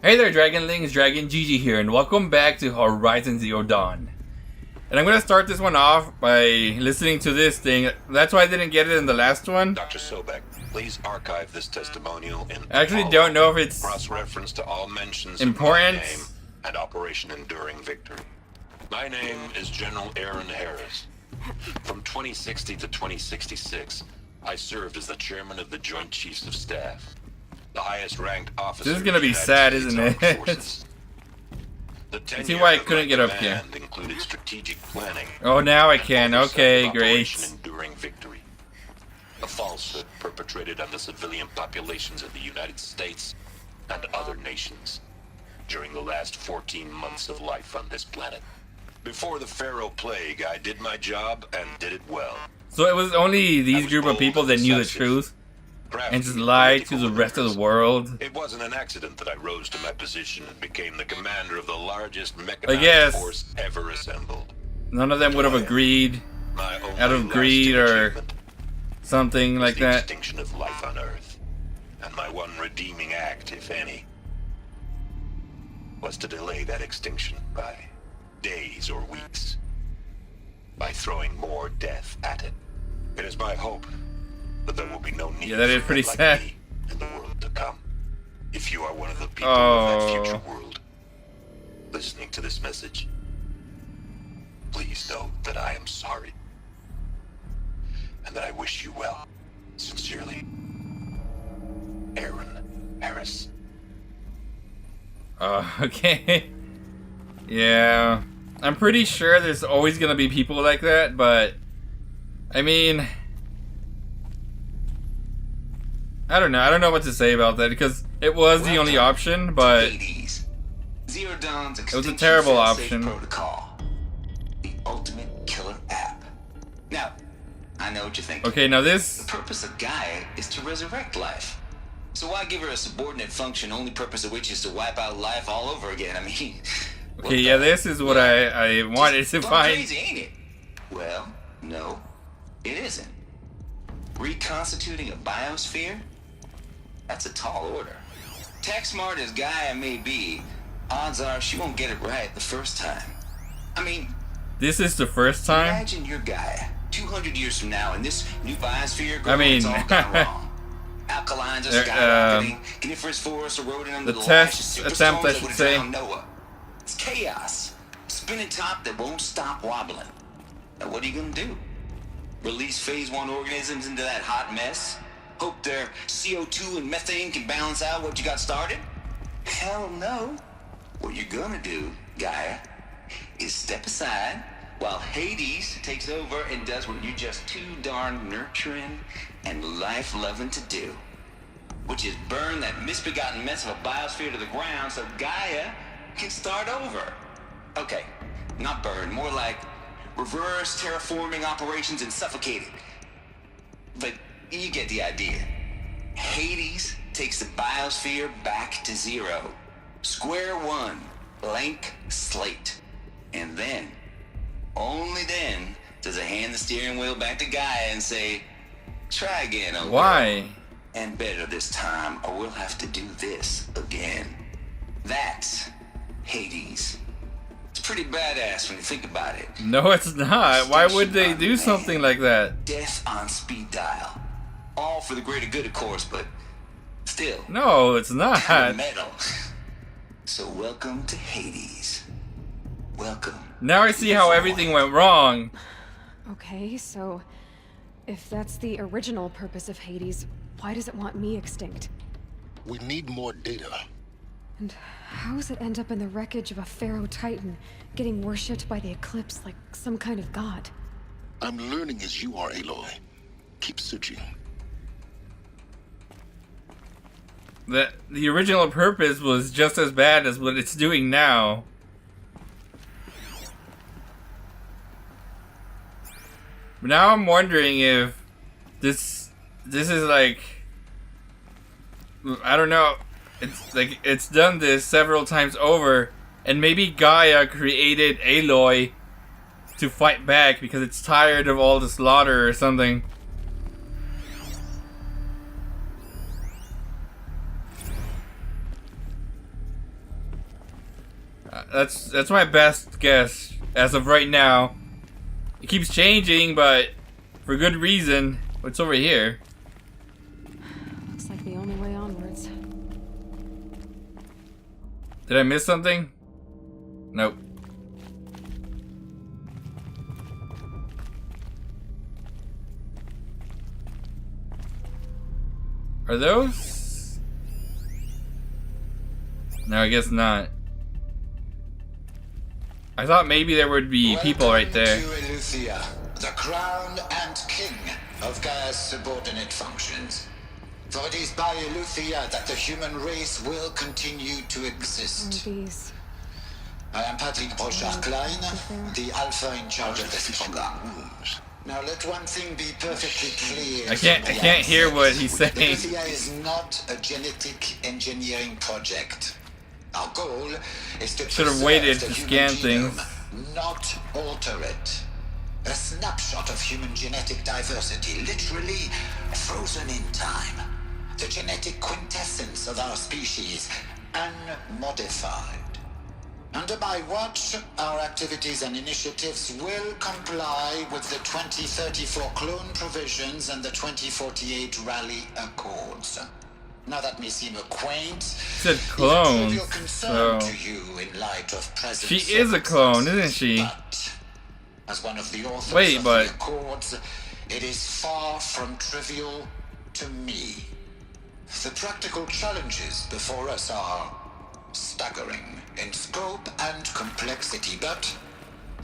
Hey there, Dragonlings, Dragon Gigi here, and welcome back to Horizon Zero Dawn. And I'm gonna start this one off by listening to this thing. That's why I didn't get it in the last one. Dr. Sobek, please archive this testimonial in I actually don't know if it's cross-reference to all mentions important. of my name and Operation Enduring Victory. My name is General Aaron Harris. From 2060 to 2066, I served as the chairman of the Joint Chiefs of Staff, the highest-ranked officer. This is gonna be sad, isn't it? See why I couldn't get up here. Included strategic planning. Oh, now I can. Okay, great. Enduring Victory. A falsehood perpetrated on the civilian populations of the United States and other nations during the last 14 months of life on this planet. Before the Pharaoh Plague, I did my job and did it well. So it was only these group of people that knew the truth and just lied to the rest of the world. It wasn't an accident that I rose to my position and became the commander of the largest I mechanized guess force ever assembled. none of them would have agreed out of greed or something like the that. Extinction of life on Earth, and my one redeeming act, if any, was to delay that extinction by days or weeks, by throwing more death at it. It is my hope that there will be no need Yeah, that is for pretty men like sad. me in the world to come. If you are one of the people Oh. of that future world listening to this message, please know that I am sorry and that I wish you well. Sincerely, Aaron Harris. Okay. Yeah. I'm pretty sure there's always gonna be people like that, but I mean, I don't know. I don't know what to say about that because it was the only option, but Zero Dawn's it was a terrible option. Protocol, the ultimate killer app. Now, I know what you think. Okay, now The this. purpose of Gaia is to resurrect life. So why give her a subordinate function, only purpose of which is to wipe out life all over again? I mean, Okay, yeah, this is what I wanted to plumb find. crazy, ain't it? Well, no, it isn't. Reconstituting a biosphere? That's a tall order. Tech smart as Gaia may be, odds are she won't get it right the first time. I mean, This is the first time. imagine your Gaia 200 years from now and this new biosphere I mean, it's all gone wrong. Alkalines are skyrocketing, coniferous forests eroding under the the test lash of attempt, I superstorms that should would say. drown Noah. It's chaos. Spinning top that won't stop wobbling. Now what are you gonna do? Release phase 1 organisms into that hot mess? Hope their CO2 and methane can balance out what you got started? Hell no. What you're gonna do, Gaia, is step aside while Hades takes over and does what you're just too darn nurturing and life-loving to do, which is burn that misbegotten mess of a biosphere to the ground so Gaia can start over. Okay, not burn, more like reverse terraforming operations and suffocate it. But you get the idea. Hades takes the biosphere back to zero. Square one, blank slate. And then, only then, does it hand the steering wheel back to Gaia and say, try again, old girl. Why? And better this time, or we'll have to do this again. That's Hades. It's pretty badass when you think about it. No, it's not. Why would they do something like that? Death on speed dial. All for the greater good, of course, but still, No, it's not. metal. So welcome to Hades. Welcome. Now I see how everything went wrong. Okay, so if that's the original purpose of Hades, why does it want me extinct? We need more data. And how does it end up in the wreckage of a Pharaoh Titan, getting worshipped by the Eclipse like some kind of god? I'm learning as you are, Aloy. Keep searching. The original purpose was just as bad as what it's doing now. But now I'm wondering if this is like, I don't know. It's like it's done this several times over, and maybe Gaia created Aloy to fight back because it's tired of all the slaughter or something. That's my best guess as of right now. It keeps changing, but for good reason. What's over here? Looks like the only way onwards. Did I miss something? Nope. Are those? No, I guess not. I thought maybe there would be people right there. Welcome to Eleuthia, the crown and king of Gaia's subordinate functions. For it is by Eleuthia that the human race will continue to exist. These. I am Patrick Brochard-Klein, the Alpha in charge of this program. Now let one thing be perfectly clear. I can't hear what he's saying. Eleuthia is not a genetic engineering project. Our goal is to Should have preserve waited the to human scan things. genome, not alter it. A snapshot of human genetic diversity, literally frozen in time. The genetic quintessence of our species, unmodified. Under my watch, our activities and initiatives will comply with the 2034 clone provisions and the 2048 Raleigh Accords. Now that may seem a quaint, Said clones, trivial concern so to you in light of present she is a clone, isn't she? But as one of the authors Wait, of but the Accords, it is far from trivial to me. The practical challenges before us are staggering in scope and complexity, but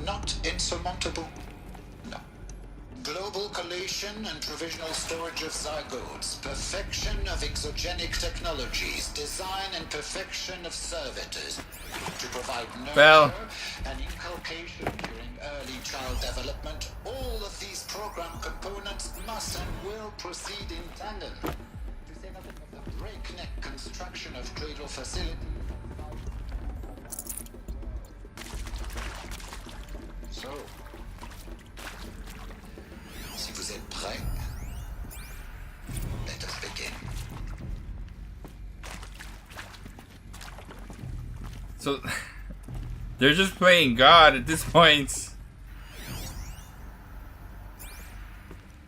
not insurmountable. No. Global collation and provisional storage of zygotes, perfection of exogenic technologies, design and perfection of servitors to provide nurture Bell. and inculcation during early child development. All of these program components must and will proceed in tandem. To say nothing of the breakneck construction of cradle facilities. So, si vous êtes prêts, let us begin. So they're just playing God at this point.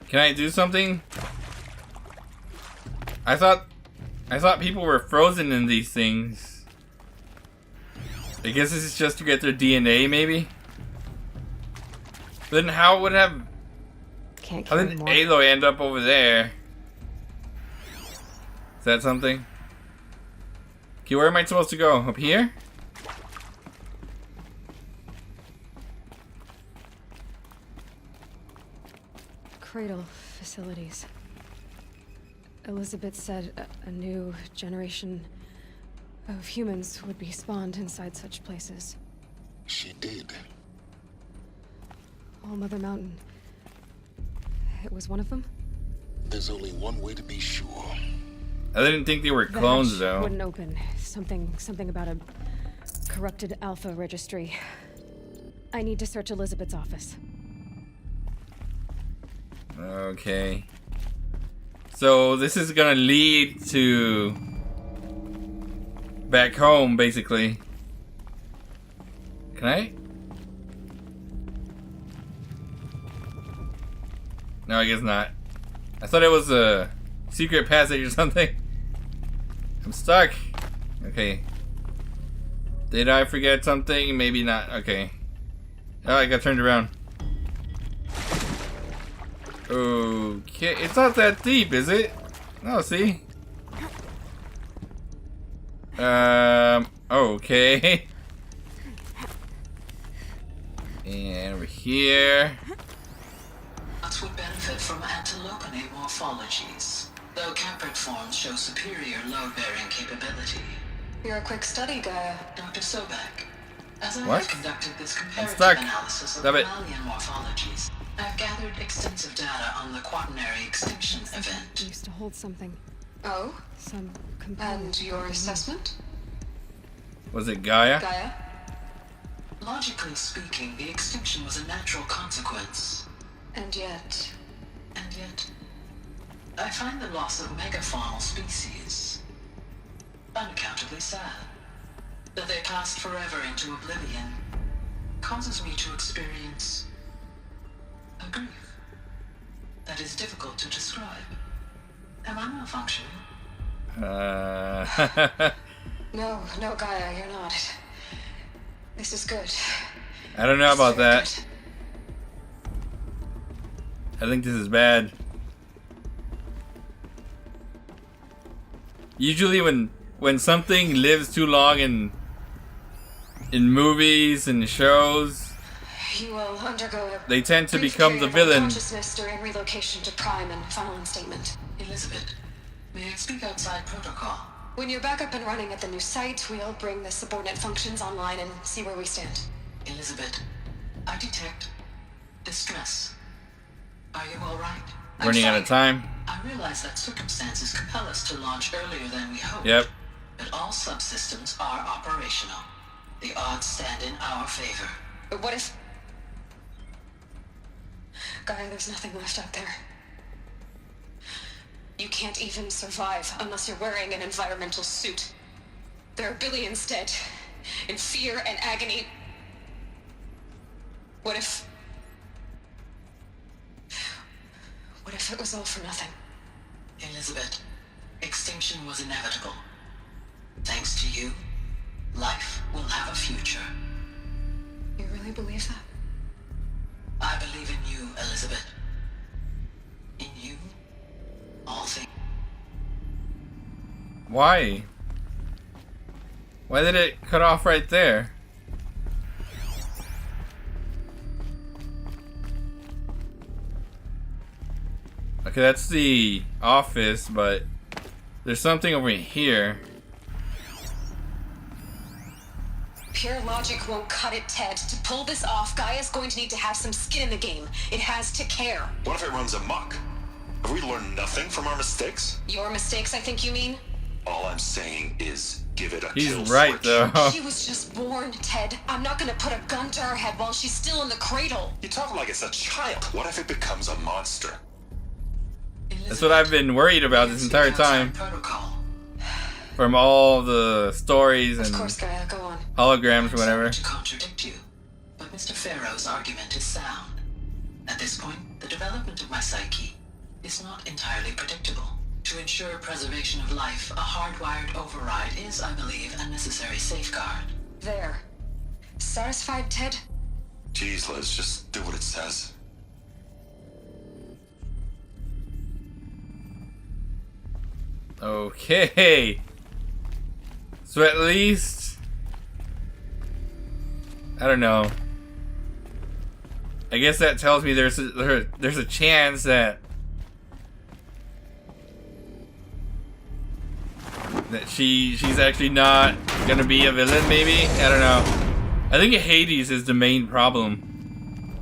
Can I do something? I thought people were frozen in these things. I guess this is just to get their DNA, maybe. Then how would have? Can't How carry did more. Aloy end up over there? Is that something? Okay, where am I supposed to go? Up here? Cradle facilities. Elizabeth said a new generation of humans would be spawned inside such places. She did. All Mother Mountain. It was one of them? There's only one way to be sure. I didn't think they were The clones hatch though. wouldn't open. Something about a corrupted Alpha registry. I need to search Elizabeth's office. Okay. So this is gonna lead to back home, basically. Can I? No, I guess not. I thought it was a secret passage or something. I'm stuck. Okay. Did I forget something? Maybe not. Okay. Oh, I got turned around. Okay, it's not that deep, is it? No, see? Okay. And over here. Plants would benefit from antilopinate morphologies, though capricorns show superior load-bearing capability. You're a quick study, Gaia. Dr. Sobek, as I What? have conducted this comparative stuck. analysis of Stop it. mammalian morphologies, I've gathered extensive data on the quaternary extinction It event. used to hold something. Oh? Some component. And your assessment? Was it Gaia? Gaia? Logically speaking, the extinction was a natural consequence. And yet... And yet, I find the loss of megafaunal species unaccountably sad. that they passed forever into oblivion, causes me to experience a grief that is difficult to describe. Am I malfunctioning? No, Gaia, you're not. This is good. I don't know about Very that. I think this is bad. Usually when something lives too long in movies and shows, good. You will undergo a they tend to brief become the period of villain. unconsciousness during relocation to Prime and final instatement. Elizabeth, may I speak outside protocol? When you're back up and running at the new site, we'll bring the subordinate functions online and see where we stand. Elizabeth, I detect distress. Are you all right? Running out of time. I realize that circumstances compel us to launch earlier than we hoped. Yep. But all subsystems are operational. The odds stand in our favor. But what if... Gaia, there's nothing left out there. You can't even survive unless you're wearing an environmental suit. There are billions dead, in fear and agony. What if it was all for nothing? Elizabeth, extinction was inevitable. Thanks to you, life will have a future. You really believe that? I believe in you, Elizabeth. In you, all things. Why? Why did it cut off right there? Okay, that's the office, but there's something over here. Pure logic won't cut it, Ted. To pull this off, Gaia's going to need to have some skin in the game. It has to care. What if it runs amok? Have we learned nothing from our mistakes? Your mistakes, I think you mean? All I'm saying is give it a He's kill right, switch. though. She was just born, Ted. I'm not gonna put a gun to her head while she's still in the cradle. You talk like it's a child. What if it becomes a monster? That's what I've been worried about this entire time. Protocol. From all the stories Of and course, Gaia, go on. holograms, I'm whatever. sorry to contradict you, but Mr. Farrow's argument is sound. At this point, the development of my psyche is not entirely predictable. To ensure preservation of life, a hardwired override is, I believe, a necessary safeguard. There. Satisfied, Ted? Jeez, Liz, just do what it says. Okay. So at least, I don't know. I guess that tells me there's a chance that she's actually not gonna be a villain. Maybe, I don't know. I think Hades is the main problem.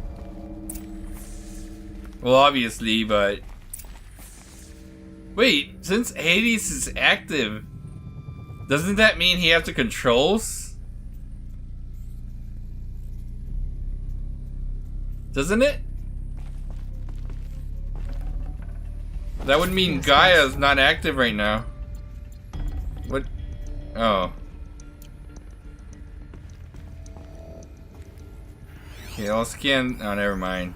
Well, obviously, but wait, since Hades is active, doesn't that mean he has the controls? Doesn't it? That would mean Gaia's not active right now. What? Oh. Okay, I'll scan. Oh, never mind.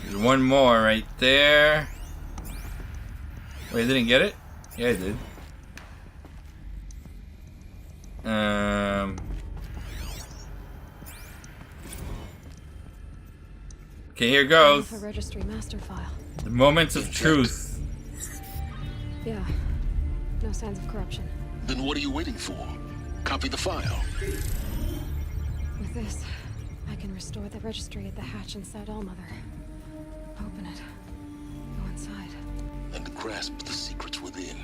There's one more right there. Wait, I didn't get it? Yeah, I did. Okay, here goes. The registry master file. The moments of truth. Yeah. No signs of corruption. Then what are you waiting for? Copy the file. With this, I can restore the registry at the hatch inside Allmother. Open it. Go inside. And grasp the secrets within.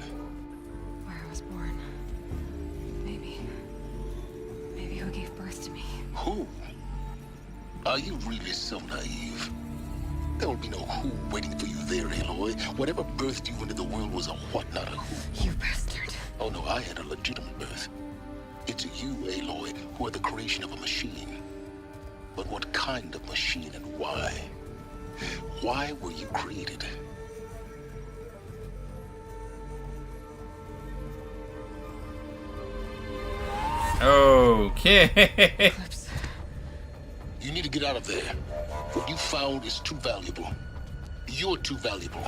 Where I was born. Maybe who gave birth to me. Who? Are you really so naive? There will be no who waiting for you there, Aloy. Whatever birthed you into the world was a what, not a who. You bastard. Oh no, I had a legitimate birth. It's you, Aloy, who are the creation of a machine. But what kind of machine and why? Why were you created? Okay. Eclipse. You need to get out of there. What you found is too valuable. You're too valuable.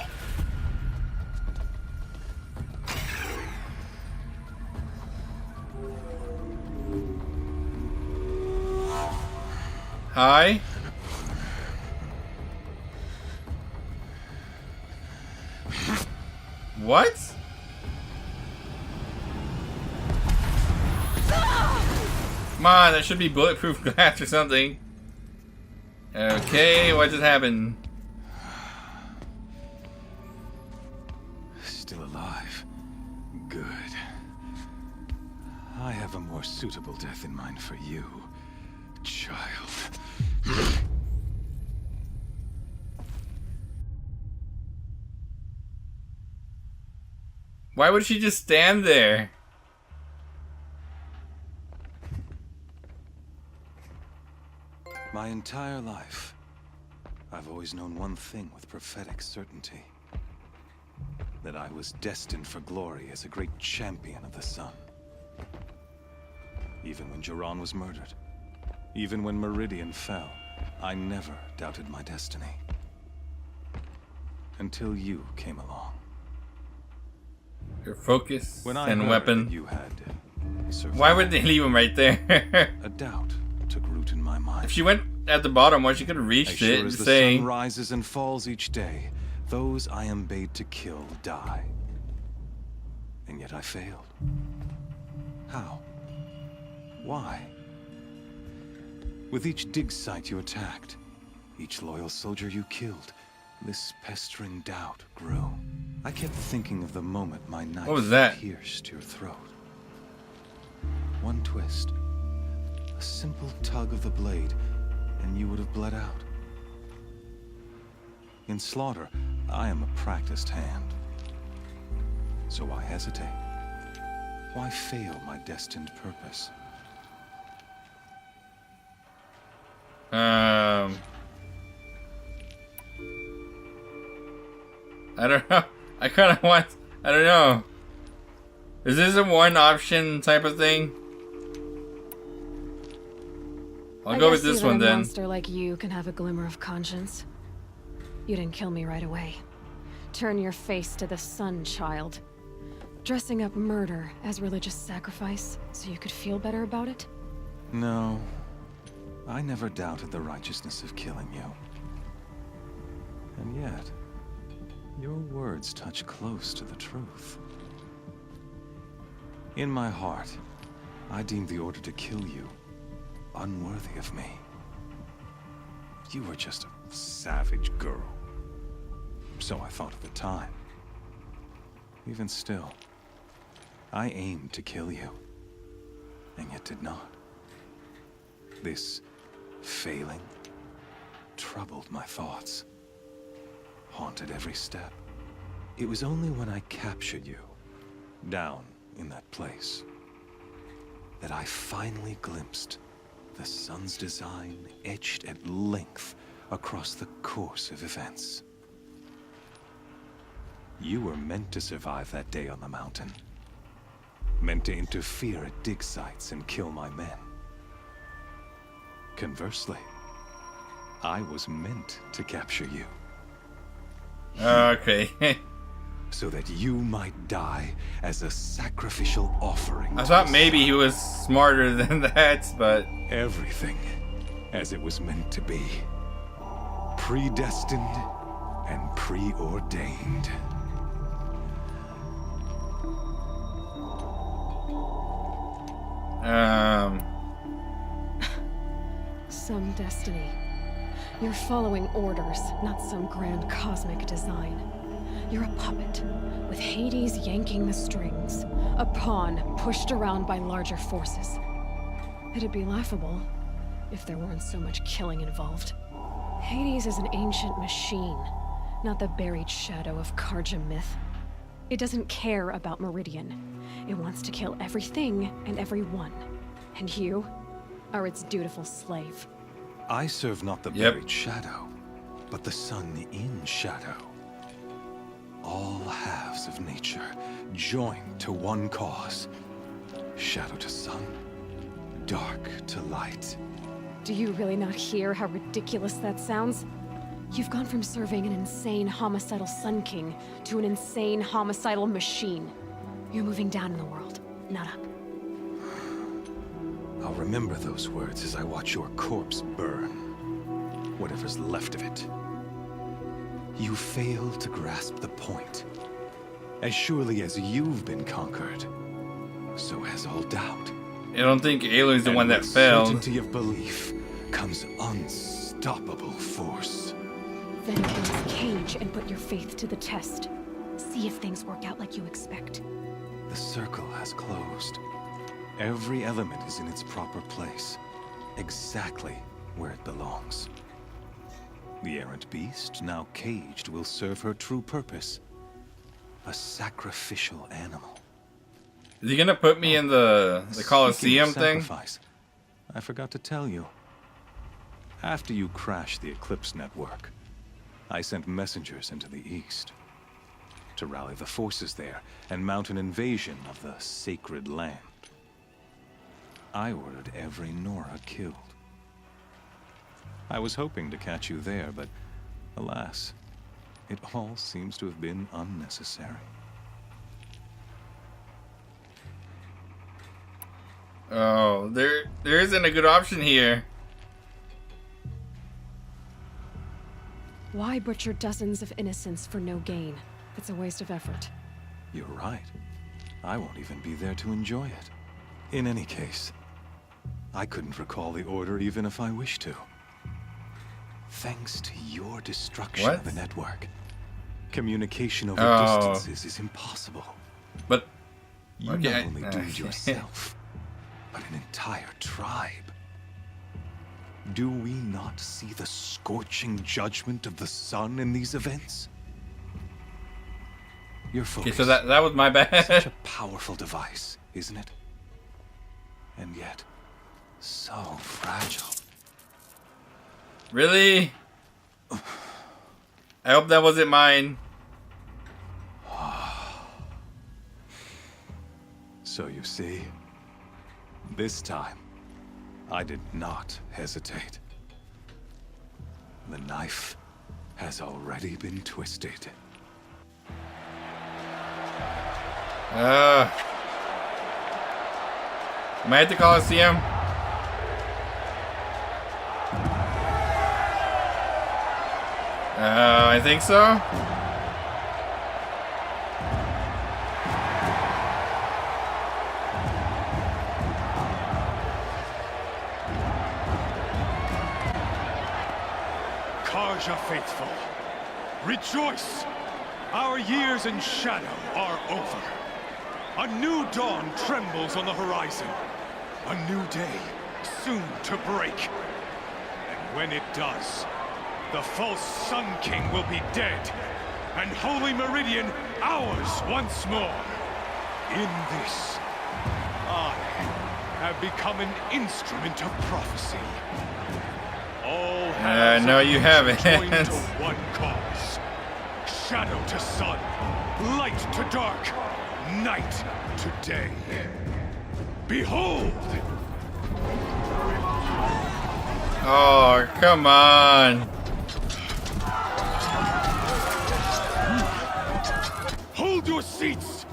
Hi. What? Come on, there should be bulletproof glass or something. Okay, what just happened? Still alive. Good. I have a more suitable death in mind for you, child. Why would she just stand there? My entire life, I've always known one thing with prophetic certainty. That I was destined for glory as a great champion of the sun. Even when Jiran was murdered, even when Meridian fell, I never doubted my destiny. Until you came along. Your focus When I and heard weapon. that you had survived, Why would they leave him right there? a doubt took root in my mind. If she went at the bottom, well, she could have As reached sure it. as the Saying, sun rises and falls each day, those I am bade to kill die. And yet I failed. How? Why? With each dig site you attacked, each loyal soldier you killed, this pestering doubt grew. I kept thinking of the moment my knife What was that? pierced your throat. One twist, a simple tug of the blade, and you would have bled out. In slaughter, I am a practiced hand. So why hesitate? Why fail my destined purpose? I don't know. I kind of want. I don't know. Is this a one option type of thing? I'll go with guess this even one a then. monster like you can have a glimmer of conscience. You didn't kill me right away. Turn your face to the sun, child. Dressing up murder as religious sacrifice so you could feel better about it? No. I never doubted the righteousness of killing you. And yet, your words touch close to the truth. In my heart, I deemed the order to kill you unworthy of me. You were just a savage girl. So I thought at the time. Even still, I aimed to kill you, and yet did not. This failing troubled my thoughts, haunted every step. It was only when I captured you, down in that place, that I finally glimpsed the sun's design etched at length across the course of events. You were meant to survive that day on the mountain. Meant to interfere at dig sites and kill my men. Conversely, I was meant to capture you. Okay. So that you might die as a sacrificial offering. I to thought the maybe sun. he was smarter than that, but Everything as it was meant to be. Predestined and preordained. Some destiny. You're following orders, not some grand cosmic design. You're a puppet, with Hades yanking the strings. A pawn pushed around by larger forces. It'd be laughable if there weren't so much killing involved. Hades is an ancient machine, not the buried shadow of Karja myth. It doesn't care about Meridian. It wants to kill everything and everyone. And you are its dutiful slave. I serve not the Yep. buried shadow, but the sun in shadow. All halves of nature joined to one cause. Shadow to sun, dark to light. Do you really not hear how ridiculous that sounds? You've gone from serving an insane homicidal Sun King to an insane homicidal machine. You're moving down in the world, not up. I'll remember those words as I watch your corpse burn. Whatever's left of it. You fail to grasp the point. As surely as you've been conquered, so has all doubt. I don't think Aloy's the one that with failed. certainty of belief comes unstoppable force. Then close Cage and put your faith to the test. See if things work out like you expect. The circle has closed. Every element is in its proper place, exactly where it belongs. The errant beast, now caged, will serve her true purpose. A sacrificial animal. Is he gonna put me in the Colosseum Speaking of thing? sacrifice, I forgot to tell you. After you crashed the Eclipse network, I sent messengers into the east to rally the forces there and mount an invasion of the sacred land. I ordered every Nora killed. I was hoping to catch you there, but alas, it all seems to have been unnecessary. Oh, there isn't a good option here. Why butcher dozens of innocents for no gain? It's a waste of effort. You're right. I won't even be there to enjoy it. In any case, I couldn't recall the order even if I wished to. Thanks to your destruction of the network, communication over distances is impossible. But you not only doomed yourself, but an entire tribe. Do we not see the scorching judgment of the sun in these events? Your focus. Okay, so that was my bad. Such a powerful device, isn't it? And yet, so fragile. Really? I hope that wasn't mine. So you see, this time, I did not hesitate. The knife has already been twisted. Am I at the Colosseum? I think so. Carja faithful, rejoice! Our years in shadow are over. A new dawn trembles on the horizon. A new day soon to break. And when it does, the false Sun King will be dead, and Holy Meridian ours once more. In this, I have become an instrument of prophecy. All hands no, you haven't. joined to one cause. Shadow to sun, light to dark, night to day. Behold! Oh, come on. Hold your seats!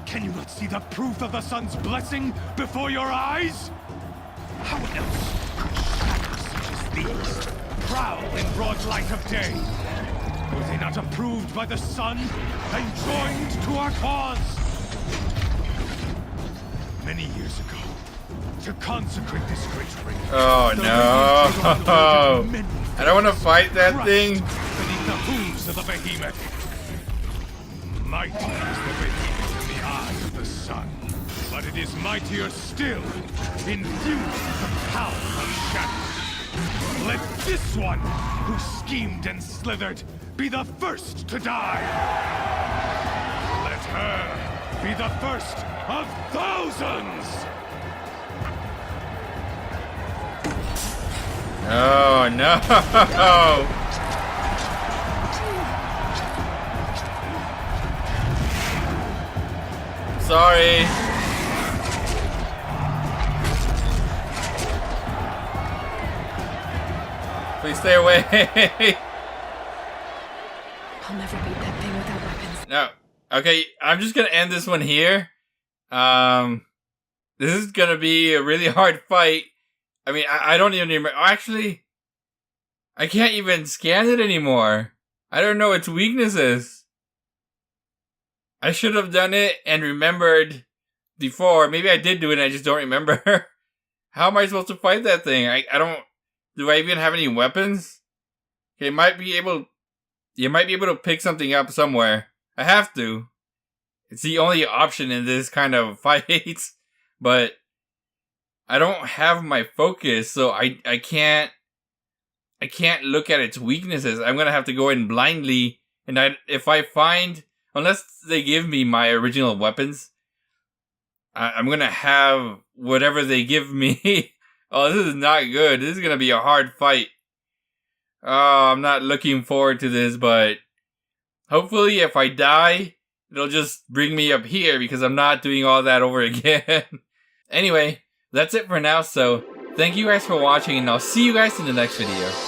Can you not see the proof of the sun's blessing before your eyes? How else could shadows such as these prowl in broad light of day? Were they not approved by the sun and joined to our cause? Many years ago, to consecrate this great ring. Oh no! I don't want to fight that thing. Beneath the hooves of the behemoth. Mighty is the behemoth in the eye of the sun, but it is mightier still, infused with the power of shadow. Let this one, who schemed and slithered, be the first to die. Let her be the first of thousands. Oh no! Sorry. Please stay away. I'll never beat that thing without weapons. No. Okay, I'm just gonna end this one here. This is gonna be a really hard fight. I mean, I don't even remember. Actually, I can't even scan it anymore. I don't know its weaknesses. I should have done it and remembered before. Maybe I did do it and I just don't remember. How am I supposed to fight that thing? I don't... Do I even have any weapons? Okay, you might be able to pick something up somewhere. I have to. It's the only option in this kind of fight. But I don't have my focus, so I can't look at its weaknesses. I'm gonna have to go in blindly, and if I find, unless they give me my original weapons, I'm gonna have whatever they give me. Oh, this is not good. This is gonna be a hard fight. Oh, I'm not looking forward to this, but hopefully if I die, it'll just bring me up here because I'm not doing all that over again. Anyway, that's it for now, so thank you guys for watching, and I'll see you guys in the next video.